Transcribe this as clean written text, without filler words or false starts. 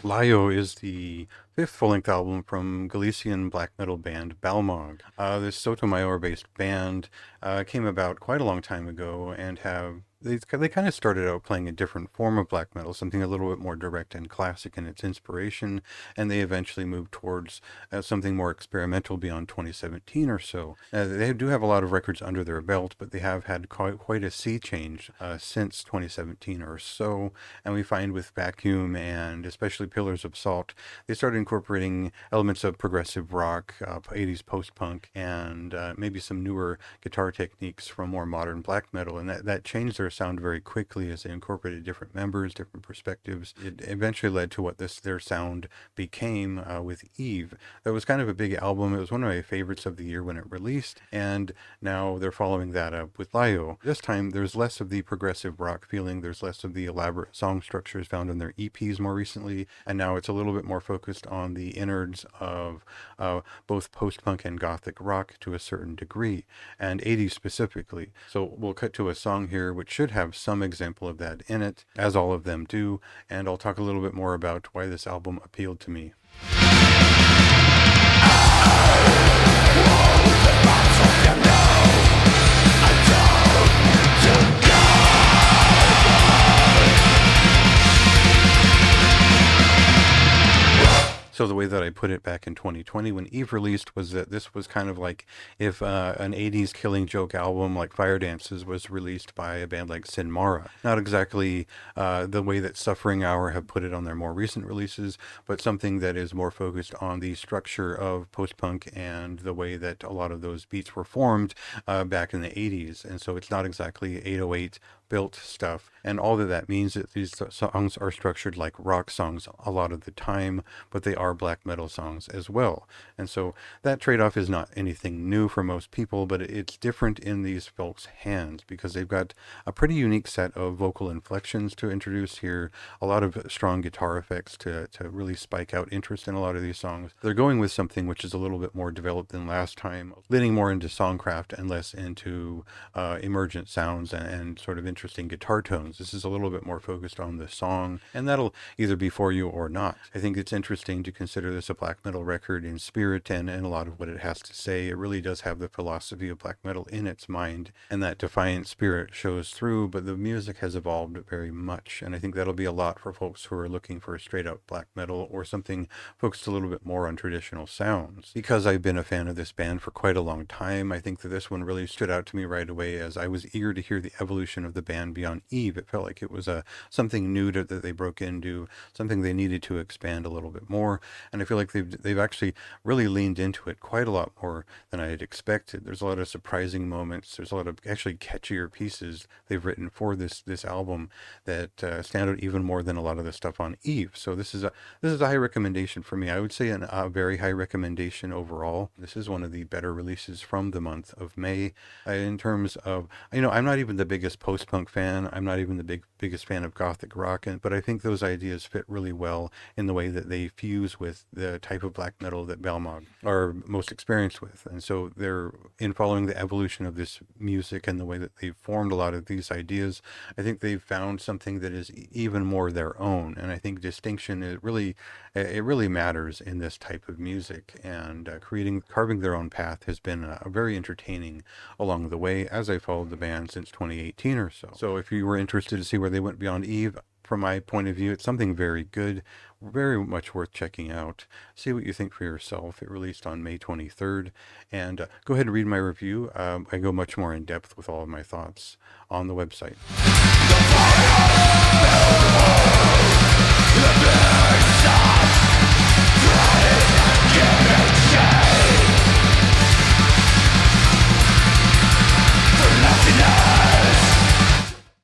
Laio is the fifth full-length album from Galician black metal band Balmog. This Sotomayor-based band came about quite a long time ago and they kind of started out playing a different form of black metal, something a little bit more direct and classic in its inspiration, and they eventually moved towards something more experimental beyond 2017 or so. They do have a lot of records under their belt, but they have had quite a sea change since 2017 or so, and we find with Vacuum and especially Pillars of Salt, they started incorporating elements of progressive rock, 80s post-punk, and maybe some newer guitar techniques from more modern black metal, and that changed their sound very quickly as they incorporated different members, different perspectives. It eventually led to what their sound became with Eve. That was kind of a big album. It was one of my favorites of the year when it released, and now they're following that up with Laio. This time there's less of the progressive rock feeling, there's less of the elaborate song structures found in their EPs more recently, and now it's a little bit more focused on the innards of both post-punk and gothic rock to a certain degree, and 80s specifically. So we'll cut to a song here which should have some example of that in it, as all of them do, and I'll talk a little bit more about why this album appealed to me. So the way that I put it back in 2020 when Eve released was that this was kind of like if an 80s Killing Joke album like Fire Dances was released by a band like Sin Mara. Not exactly the way that Suffering Hour have put it on their more recent releases, but something that is more focused on the structure of post-punk and the way that a lot of those beats were formed back in the 80s. And so it's not exactly 808 built stuff, and all that means that these songs are structured like rock songs a lot of the time, but they are black metal songs as well. And so that trade-off is not anything new for most people, but it's different in these folks' hands because they've got a pretty unique set of vocal inflections to introduce here, a lot of strong guitar effects to really spike out interest in a lot of these songs. They're going with something which is a little bit more developed than last time, leaning more into songcraft and less into emergent sounds and sort of interesting guitar tones. This is a little bit more focused on the song, and that'll either be for you or not. I think it's interesting to consider this a black metal record in spirit and a lot of what it has to say. It really does have the philosophy of black metal in its mind, and that defiant spirit shows through, but the music has evolved very much, and I think that'll be a lot for folks who are looking for straight up black metal or something focused a little bit more on traditional sounds. Because I've been a fan of this band for quite a long time, I think that this one really stood out to me right away as I was eager to hear the evolution of the band beyond Eve. It felt like it was something new that they broke into, something they needed to expand a little bit more, and I feel like they've actually really leaned into it quite a lot more than I had expected. There's a lot of surprising moments. There's a lot of actually catchier pieces they've written for this album that stand out even more than a lot of the stuff on Eve. So this is a high recommendation for me. I would say a very high recommendation overall. This is one of the better releases from the month of May. In terms of, I'm not even the biggest post-punk fan. I'm not even the biggest fan of gothic rock, but I think those ideas fit really well in the way that they fuse with the type of black metal that Balmog are most experienced with. And so they're in following the evolution of this music and the way that they've formed a lot of these ideas. I think they've found something that is even more their own, and I think distinction it really matters in this type of music. And carving their own path has been very entertaining along the way as I followed the band since 2018 or so. So if you were interested to see where they went beyond Eve, from my point of view, it's something very good, very much worth checking out. See what you think for yourself. It released on May 23rd, and go ahead and read my review. I go much more in depth with all of my thoughts on the website.